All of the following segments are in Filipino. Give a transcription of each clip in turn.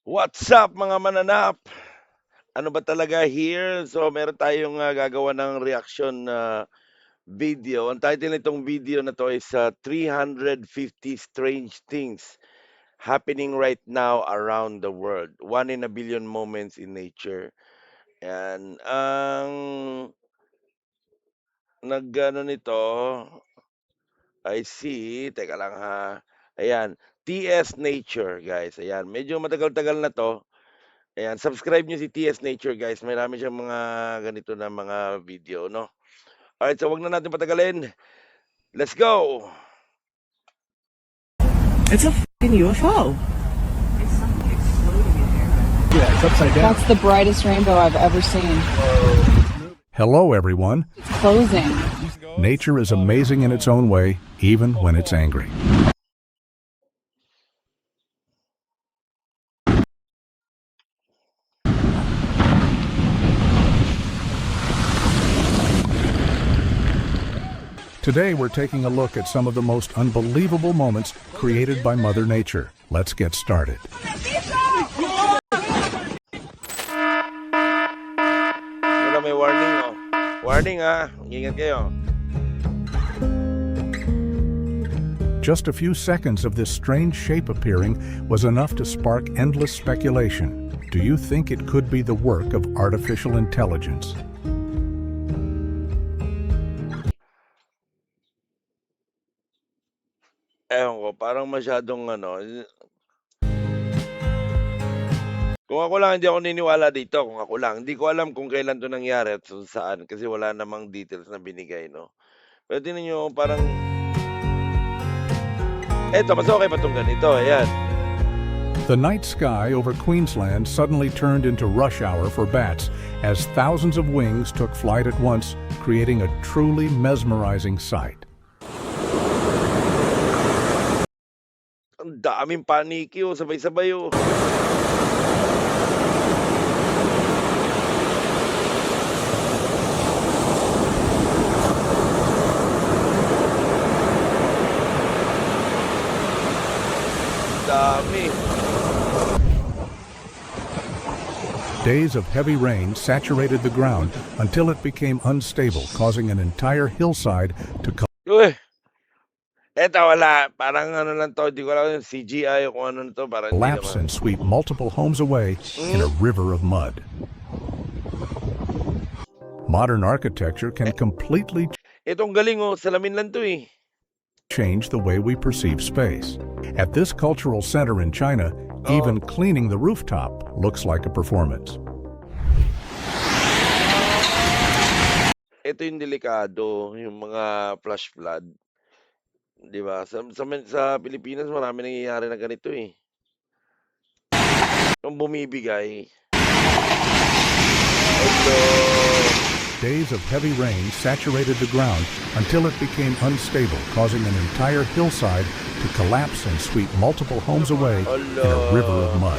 What's up mga mananap? Ano ba talaga here? So meron tayong gagawa ng reaction na video. Ang title nitong video na to is 350 Strange Things Happening Right Now Around the World. 1 in a billion moments in nature. Yan. Ang nagano nito, I see. Teka lang ha. Ayan. TS Nature, guys. Ayan. Medyo matagal-tagal na to. Ayan, subscribe niyo si TS Nature, guys. Marami siyang mga ganito na mga video, no? Alright, so wag na natin patagalin. Let's go! It's a fucking UFO. It's something exploding in there. Yeah, it's upside down. That's the brightest rainbow I've ever seen. Hello, everyone. It's closing. Nature is amazing in its own way, even when it's angry. Today, we're taking a look at some of the most unbelievable moments created by Mother Nature. Let's get started. Wala, may warning, oh. Warning, ha. Ingat kayo. Just a few seconds of this strange shape appearing was enough to spark endless speculation. Do you think it could be the work of artificial intelligence? Ewan ko, parang masyadong ano. Kung ako lang, hindi ako niniwala dito. Kung ako lang. Hindi ko alam kung kailan to nangyari at saan. Kasi wala namang details na binigay, no? Pero tingnan nyo, parang... Eto, mas okay pa itong ganito. Ayan. The night sky over Queensland suddenly turned into rush hour for bats as thousands of wings took flight at once, creating a truly mesmerizing sight. Ang daming paniki, oh. Sabay-sabay, oh. Dami. Days of heavy rain saturated the ground until it became unstable, causing an entire hillside to Uy! Eto, wala. Parang ano lang to. Hindi ko alam yung CGI o kung ano to. Parang hindi collapse naman. and sweep multiple homes away in a river of mud. Modern architecture can completely Itong galing, oh. Salamin lang to, eh. change the way we perceive space. At this cultural center in China, even cleaning the rooftop looks like a performance. Ito yung delikado, yung mga flash flood. Di ba? Sa Pilipinas, marami nangyayari na ganito, eh. Yung bumibigay. Hello. Days of heavy rain saturated the ground until it became unstable, causing an entire hillside to collapse and sweep multiple homes away in a river of mud.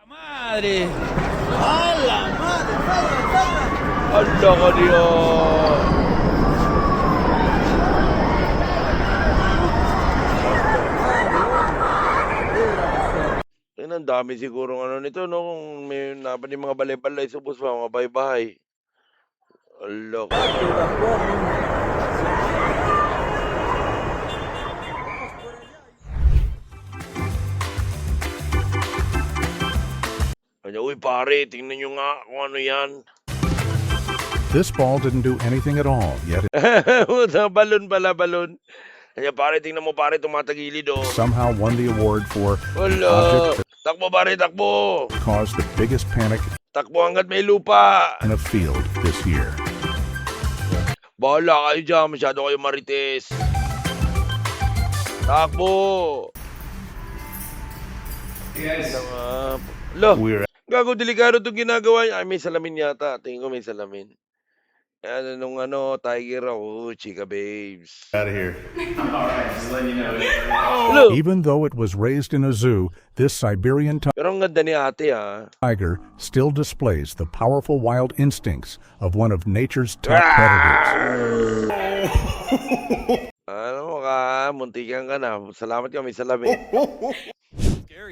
Madre. ¡Hala, madre! Hala ka niya. Ang dami siguro ano nito, no? Kung may napan yung mga balay-balay, subos pa, mga bahay-bahay. Hala ka. Kanya, uy pare, tingnan nyo nga kung ano yan. This ball didn't do anything at all, yet it Balon pala, balon. Kanya, pare, tingnan mo pare, tumatagilid, oh. somehow won the award for the Hala. object that Takbo pare, takbo. caused the biggest panic Takbo hanggat may lupa. in a field this year. Bahala kayo dyan, masyado kayo marites. Takbo. Yes. Lo, We're gago, delikado itong ginagawa niya. Ay, may salamin yata. Tingin ko may salamin. Ano, nung ano, tiger ako, chika babes. out of here. Alright, just letting you know. Lo, Even though it was raised in a zoo, this Siberian pero ang ganda ni ate, ha. tiger still displays the powerful wild instincts of one of nature's top predators. Ano ka, muntikan ka na. Salamat ka, may salamin.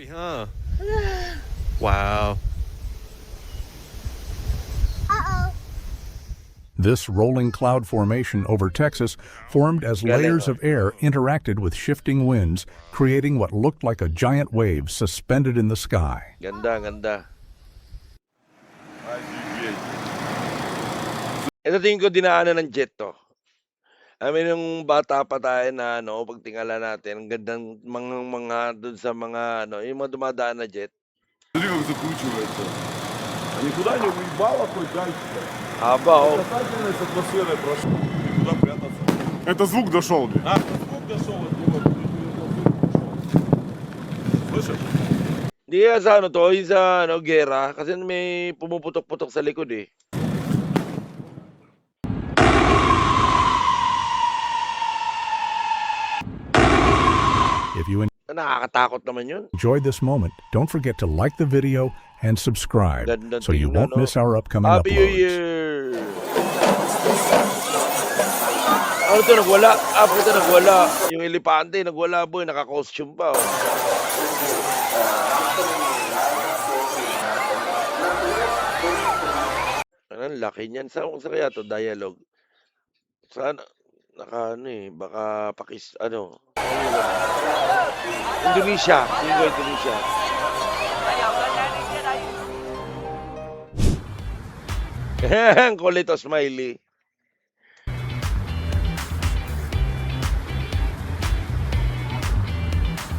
Scary, huh? Wow. This rolling cloud formation over Texas formed as layers of air interacted with shifting winds, creating what looked like a giant wave suspended in the sky. Ganda, ganda. Ito tingin ko dinaanan ng jet to. I mean, yung bata pa tayo na pag tingala natin, ang gandang mga dun sa mga yung mga dumadaan na jet. Смотри, как закручивается. А никуда не уебало хоть дальше. Haba, oh. Касательность атмосферы прошла. Никуда прятаться. Это звук дошел, блин. А, звук дошел от него. Слышишь? Hindi kaya sa yung sa gera, kasi may pumuputok-putok sa likod eh. If you Nakakatakot naman yun. enjoyed this moment, don't forget to like the video and subscribe Gandang so you tingnan, won't miss our upcoming Happy New uploads. Year! Ano to, nagwala? Puta, nagwala. Yung elepante, nagwala boy, naka-costume pa oh. Ang laki niyan. Saan kaya to dialogue? Saan? Baka Indonesia. Hindi ko Indonesia. Ang kulit o smiley.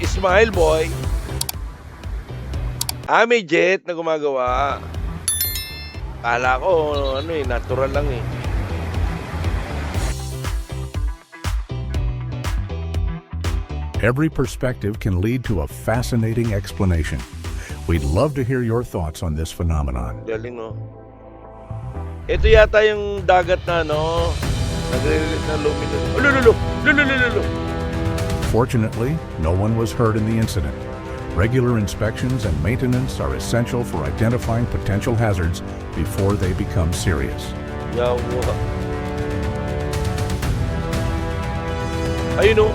Smile boy. May jet na gumagawa. Kala ko, natural lang eh. Every perspective can lead to a fascinating explanation. We'd love to hear your thoughts on this phenomenon. Galing oh. Ito yata yung dagat na nagre-release ng luminous. Lululu. Fortunately, no one was hurt in the incident. Regular inspections and maintenance are essential for identifying potential hazards before they become serious. Yawa. Ayun oh.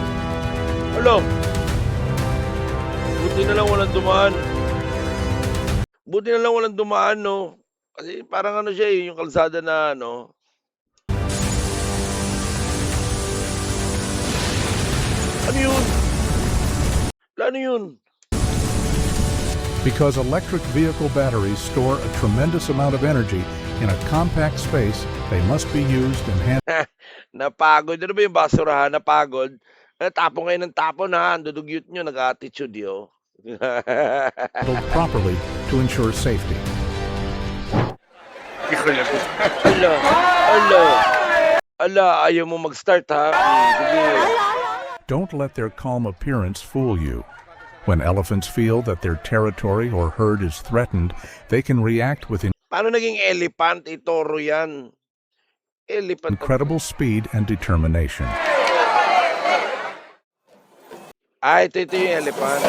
Hello. Buti na lang walang dumaan. No? Kasi parang siya yung kalsada na Ano yun? Ano yun? Because electric vehicle batteries store a tremendous amount of energy in a compact space, they must be used and Napagod. Ano ba yung basurahan? Napagod. Tapon kayo ng tapon ha. Dudugyot nyo. Nag-attitude yo. handled properly to ensure safety. Ala, ayaw mo mag-start ha. Sige. Don't let their calm appearance fool you. When elephants feel that their territory or herd is threatened, they can react with Paano naging elephant? Toro yan. Elephant. incredible speed and determination. Ito yung elephant.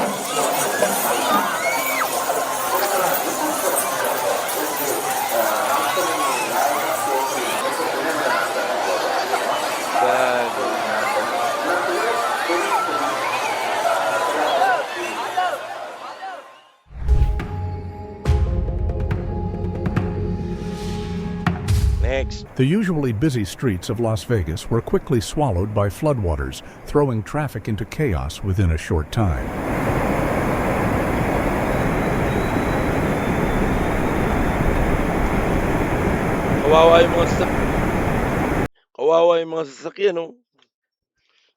Next. The usually busy streets of Las Vegas were quickly swallowed by floodwaters, throwing traffic into chaos within a short time. Kawawa yung mga sasakyan, no?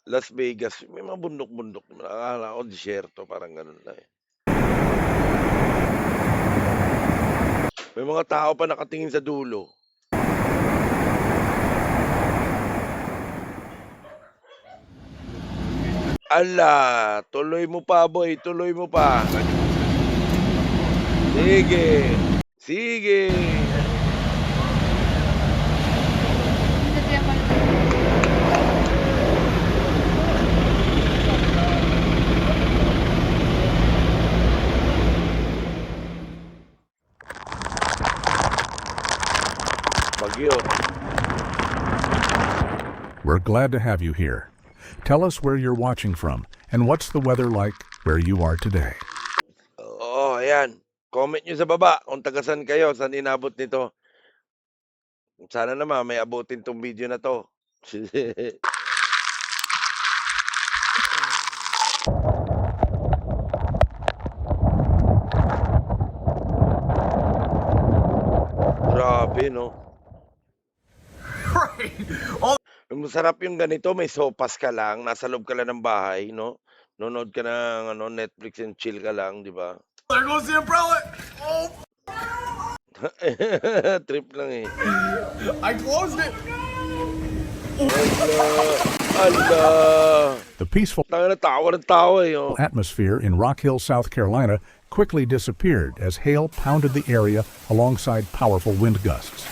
Las Vegas, may mga bundok-bundok. Akala ko disyerto, parang ganun na eh. May mga tao pa nakatingin sa dulo. Ala, tuloy mo pa boy, tuloy mo pa. Sige. Sige. Bagyo. We're glad to have you here. Tell us where you're watching from and what's the weather like where you are today. Ayan, comment nyo sa baba kung taga-san kayo, saan inabot nito. Sana naman may abutin 'tong video na 'to. Grabe 'no? Ang masarap yung ganito, may sopas ka lang, nasa loob ka lang ng bahay 'no, nonood ka ng ano, Netflix and chill ka lang, 'di ba? There goes the umbrella! Oh, Trip lang eh. I closed it! Hala! The peaceful Tangina, tawa ng tawa eh, oh. atmosphere in Rock Hill, South Carolina quickly disappeared as hail pounded the area alongside powerful wind gusts.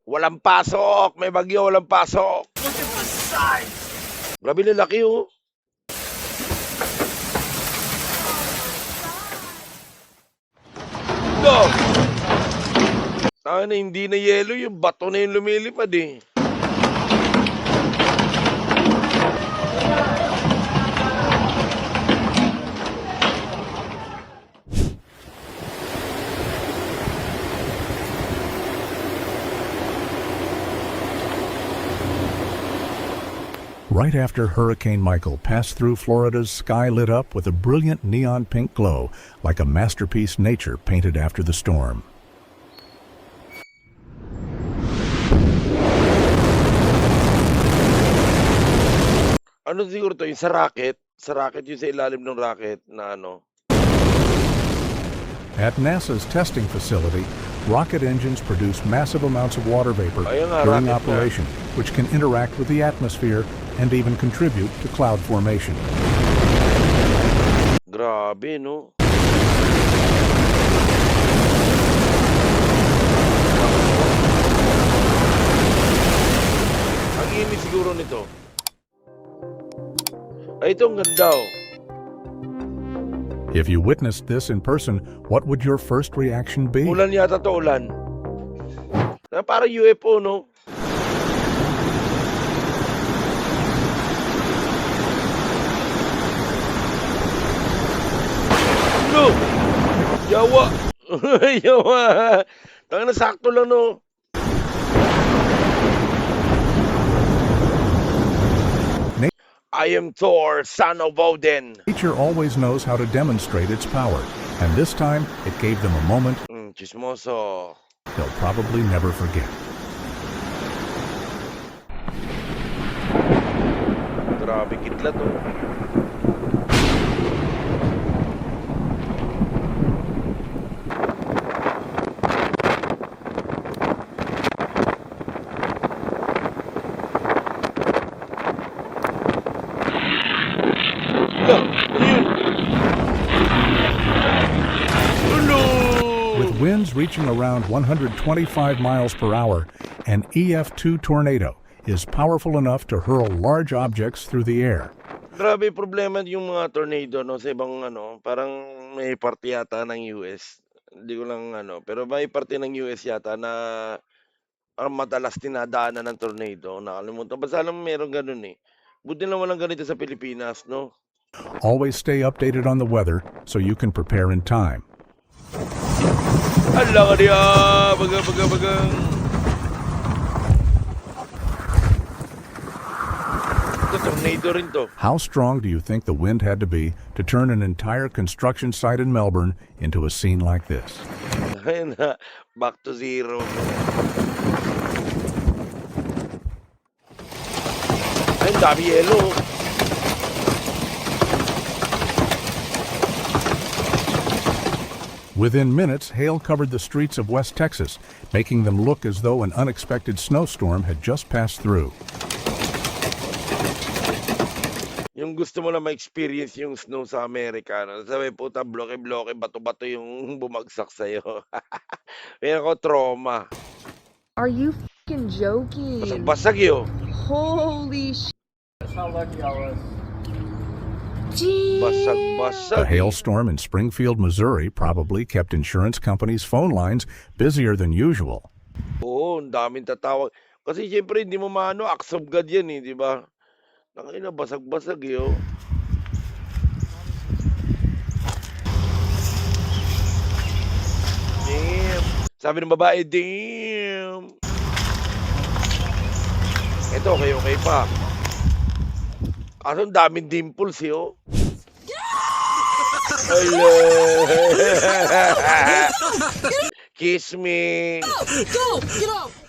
Walang pasok! May bagyo, walang pasok! Look at the size! Grabe lalaki oh. No! Tangina, hindi na yelo, yung bato na yung lumilipad eh. Right after Hurricane Michael passed through Florida's sky lit up with a brilliant neon pink glow, like a masterpiece nature painted after the storm. Ano siguro to, yung sa rocket? Sa rocket, yung sa ilalim ng rocket na ano. At NASA's testing facility, rocket engines produce massive amounts of water vapor Ayun nga, during rocket operation, which can interact with the atmosphere and even contribute to cloud formation. Grabe, no? Ang init siguro nito. Ay, ito ang ganda, oh. If you witnessed this in person, what would your first reaction be? Ulan yata to, ulan. Parang UFO, no? No! Yawa! Yawa! Tangina, sakto lang, no? I am Thor, son of Odin. Nature always knows how to demonstrate its power, and this time it gave them a moment Chismoso. they'll probably never forget. Grabe, kitla to. With winds reaching around 125 miles per hour, an EF2 tornado is powerful enough to hurl large objects through the air. Grabe problema yung mga tornado, no, sa ibang ano, parang may parte yata ng US. Hindi ko lang ano, pero may parte ng US yata na ang madalas dinadaanan ng tornado. Nakalimutan. Basta alam mo meron ganun eh. Buti lang walang ganito sa Pilipinas, no? Always stay updated on the weather so you can prepare in time. Ala ka diya! Bagang. Ito, tornado rin to. How strong do you think the wind had to be to turn an entire construction site in Melbourne into a scene like this? Ayun na, back to zero. Ay, ang dami yelo. Within minutes, hail covered the streets of West Texas, making them look as though an unexpected snowstorm had just passed through. Yung gusto mo na ma-experience yung snow sa Amerika, no? Sabi, puta, bloke-bloke, bato-bato yung bumagsak sa'yo. Kaya ako, trauma. Are you fucking joking? Basag-basag yun. Holy sh**. That's how lucky I was. Damn. Basag-basag. A hailstorm in Springfield, Missouri probably kept insurance companies' phone lines busier than usual. Oo, ang daming tatawag. Kasi siyempre, hindi mo maano, acts of God yan eh, di ba? Nakina, basag-basag yun. Sabi ng babae, damn. Ito, okay pa. Kaso ang daming dimples, oh. Hello. Kiss me.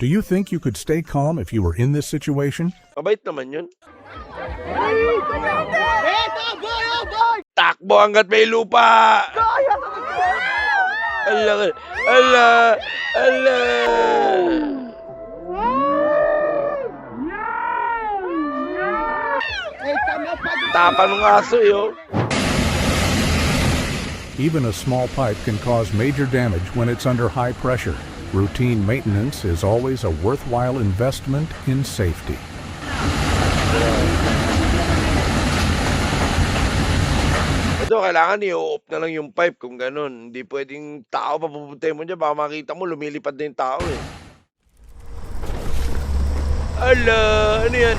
Do you think you could stay calm if you were in this situation? Mabait naman yun. Takbo hanggat may lupa. Ala, ala, ala. Tapang ng aso, yo. Even a small pipe can cause major damage when it's under high pressure. Routine maintenance is always a worthwhile investment in safety. Ito, kailangan i-off na lang yung pipe kung ganun. Hindi pwedeng tao papupuntay mo dyan. Baka makita mo, lumilipad na yung tao eh. Ala, ano yan?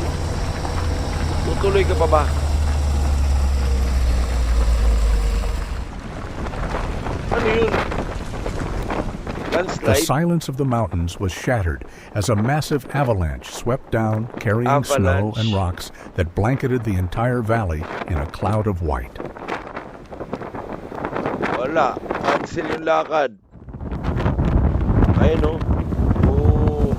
Tutuloy ka pa ba? Ano yun? The Landslide? silence of the mountains was shattered as a massive avalanche swept down, carrying snow Avalanche. and rocks that blanketed the entire valley in a cloud of white. Wala. Cancel yung lakad. Ayun, oh. Oh.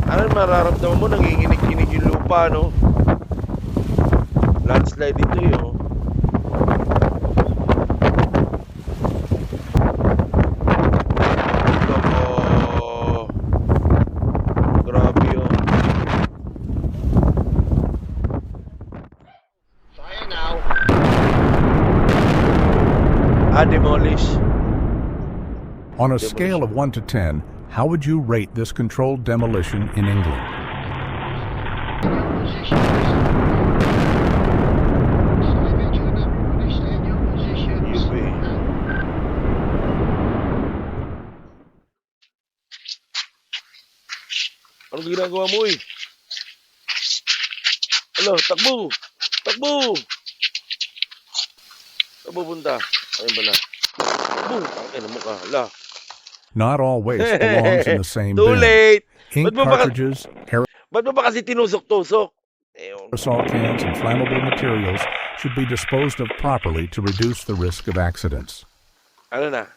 Ano mararamdaman mo? Nanginginig-kinig yung lupa, no? Landslide dito, yun. Oh. Grabe yun. Demolish. On a scale of 1 to 10, how would you rate this controlled demolition in England? Anong ginagawa mo eh? Ano, takbo! Takbo! Takbo punta. Ayun ba na? Takbo! Ayun mo ka. Hala. Not all waste belongs in the same Too bin. late! Ink cartridges, Ba't mo ba kasi tinusok-tusok? Ayun. aerosol cans, and flammable materials should be disposed of properly to reduce the risk of accidents. Ano na?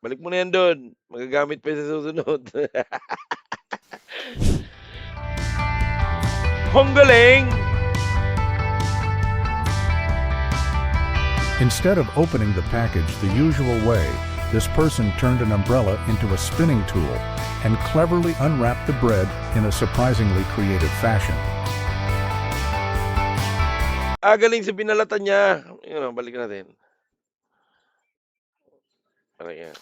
Balik mo na yan doon. Magagamit pa sa susunod. Honggaling! Instead of opening the package the usual way, this person turned an umbrella into a spinning tool and cleverly unwrapped the bread in a surprisingly creative fashion. Galing sa binalatan niya. Yun, balik natin. Balik yan.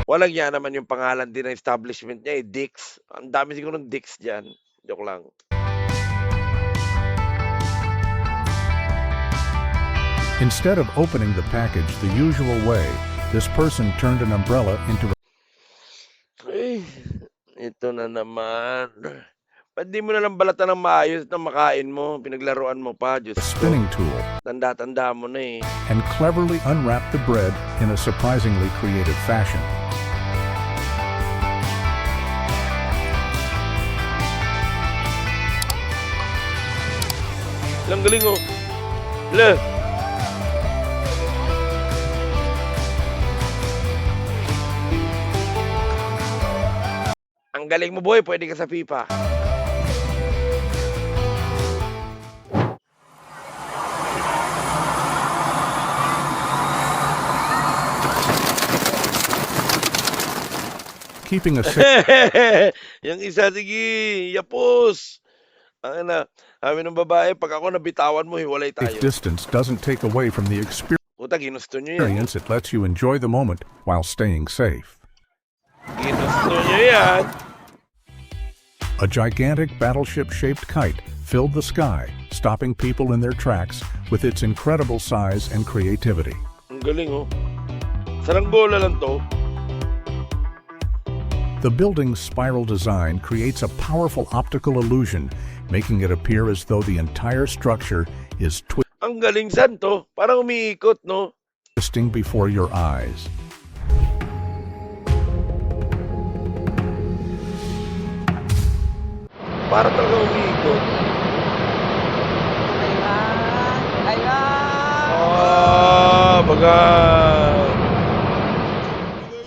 Walang yan naman yung pangalan din ng establishment niya eh, Dix. Ang dami siguro ng Dix dyan. Joke lang. Instead of opening the package the usual way, this person turned an umbrella into Ay, ito na naman. Ba't di mo na lang balatan ng maayos na makain mo? Pinaglaruan mo pa, Diyos a ko. spinning tool Tanda-tanda mo na eh. and cleverly unwrapped the bread in a surprisingly creative fashion. Lang galing oh. Le. Ang galing mo boy, pwede ka sa FIFA. Keeping a safe Yung isa, sige, yapos. Ang na, sabi ng babae, pag ako nabitawan mo, hiwalay tayo. distance doesn't take away from the Puta, ginusto nyo yan. experience, it lets you enjoy the moment while staying safe. Ginusto nyo yan. A gigantic battleship-shaped kite filled the sky, stopping people in their tracks with its incredible size and creativity. Ang galing oh. Saranggola lang to. The building's spiral design creates a powerful optical illusion, making it appear as though the entire structure is Ang Ang galing, saan to? Parang umiikot, no? Twisting before your eyes. Para talaga umiikot. Baga.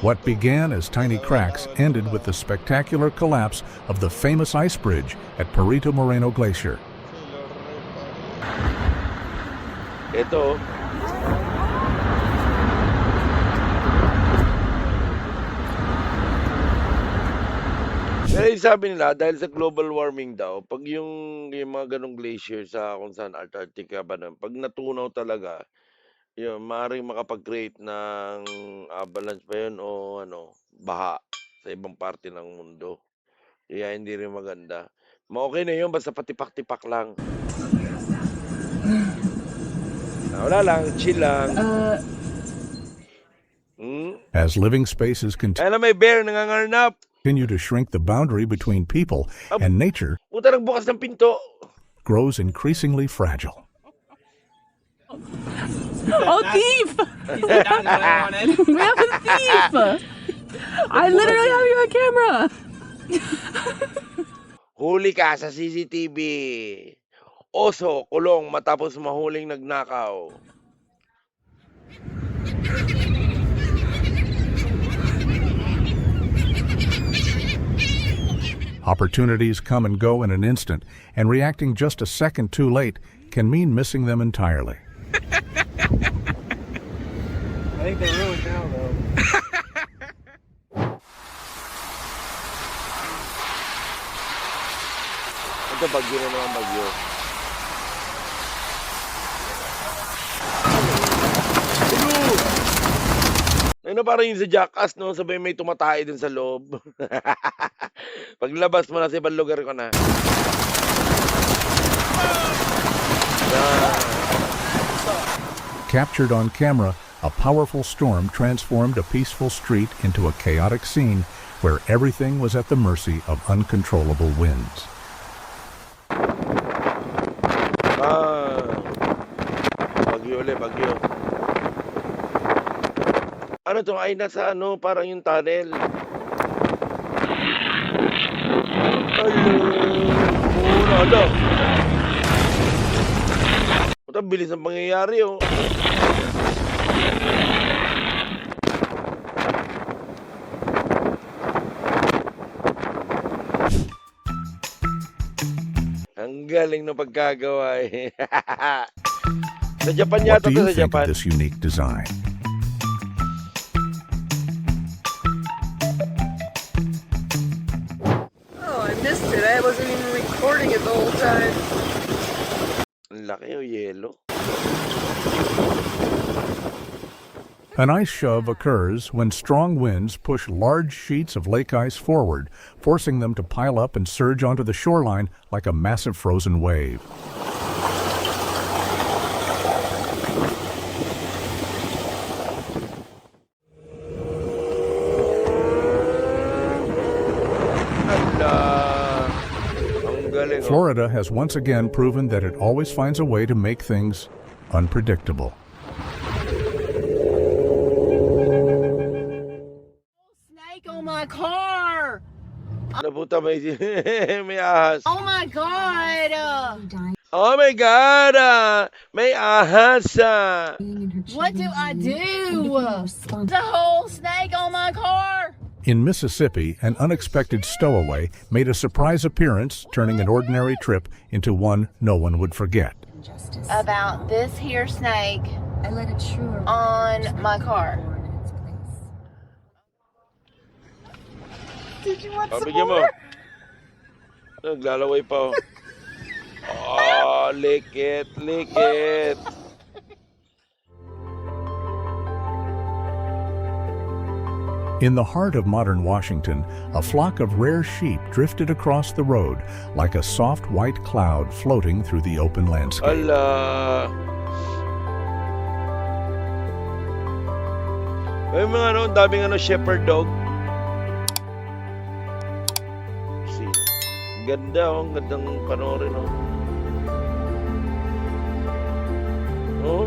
What began as tiny cracks ended with the spectacular collapse of the famous ice bridge at Perito Moreno Glacier. Ito. Pero yung sabi nila, dahil sa global warming daw, pag yung mga ganong glacier sa kung saan Antarctica ba nun, pag natunaw talaga, yun, maaaring makapag-create ng avalanche ba yun o ano, baha sa ibang parte ng mundo. Kaya hindi rin maganda. Okay na yun, basta patipak-tipak lang. Wala lang, chill lang. As living spaces Kaya na may bear nangangarnap. continue to shrink the boundary between people and nature, Puta, nagbukas ng pinto. grows increasingly fragile. Oh, thief! We have a thief! I literally have you on camera. Huli ka sa CCTV. Oso, kulong matapos mahuling nagnakaw. Opportunities come and go in an instant, and reacting just a second too late can mean missing them entirely. I think they're ruined now, though. Ito, bagyo na naman, bagyo. Ano, parang yung sa Jackass, no? Sabay may tumatay din sa loob. Paglabas mo na sa ibang lugar ko na. Captured on camera, a powerful storm transformed a peaceful street into a chaotic scene where everything was at the mercy of uncontrollable winds. Bagyo ulit, bagyo. Ano to? Ay, nasa ano, parang yung tunnel. Ano? Ito, bilis ang pangyayari, oh. Ang galing ng pagkagawa, eh. Sa Japan What yata do to, you sa think of Japan. this unique design? Oh, I missed it. I wasn't even recording it the whole time. Ang laki, oh, yelo. An ice shove occurs when strong winds push large sheets of lake ice forward, forcing them to pile up and surge onto the shoreline like a massive frozen wave. Ang galing, oh. Florida has once again proven that it always finds a way to make things unpredictable. Snake on my car! Naputa, may, may ahas. Oh my god! Oh my God! May ahas! What do I do? There's a whole snake on my car! In Mississippi, an unexpected stowaway made a surprise appearance, turning an ordinary trip into one no one would forget. About this here snake on my car. Did you want some Bigyan mo. more? Naglalaway pa, oh. Oh, lick it, lick it. In the heart of modern Washington, a flock of rare sheep drifted across the road like a soft white cloud floating through the open landscape. Ala. May mga ano, daming ano, shepherd dog. See. Ganda, oh. Gandang panoorin, oh. Oh,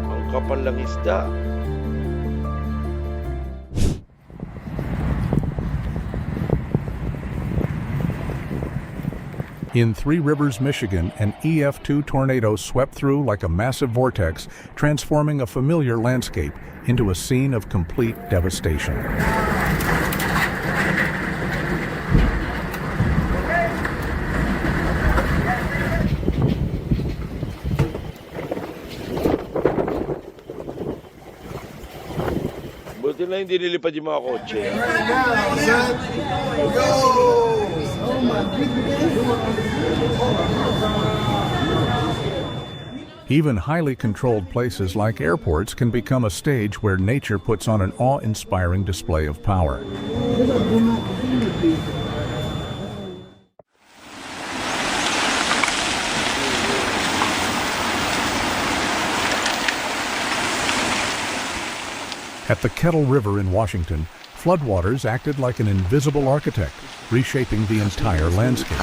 ang kapal lang isda. In Three Rivers, Michigan, an EF2 tornado swept through like a massive vortex, transforming a familiar landscape into a scene of complete devastation. Buti na hindi nilipad yung mga kotse. Even highly controlled places like airports can become a stage where nature puts on an awe-inspiring display of power. At the Kettle River in Washington, floodwaters acted like an invisible architect, reshaping the entire landscape.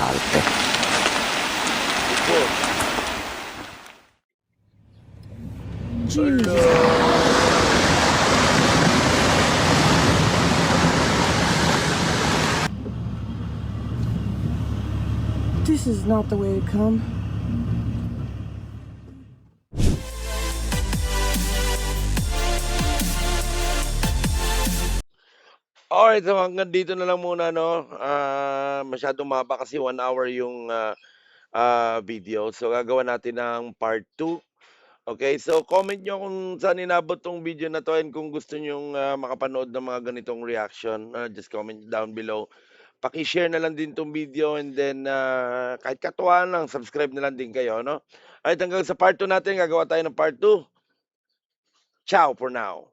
This is not the way to come. Alright, so hanggang dito na lang muna, no? Masyadong mahaba kasi 1 hour yung video. So, gagawa natin ng part 2. Okay, so comment nyo kung saan inabot tong video na to and kung gusto nyong makapanood ng mga ganitong reaction, just comment down below. Paki-share na lang din tong video and then kahit katuwaan lang, subscribe na lang din kayo, no? Alright, hanggang sa part 2 natin, gagawa tayo ng part 2. Ciao for now.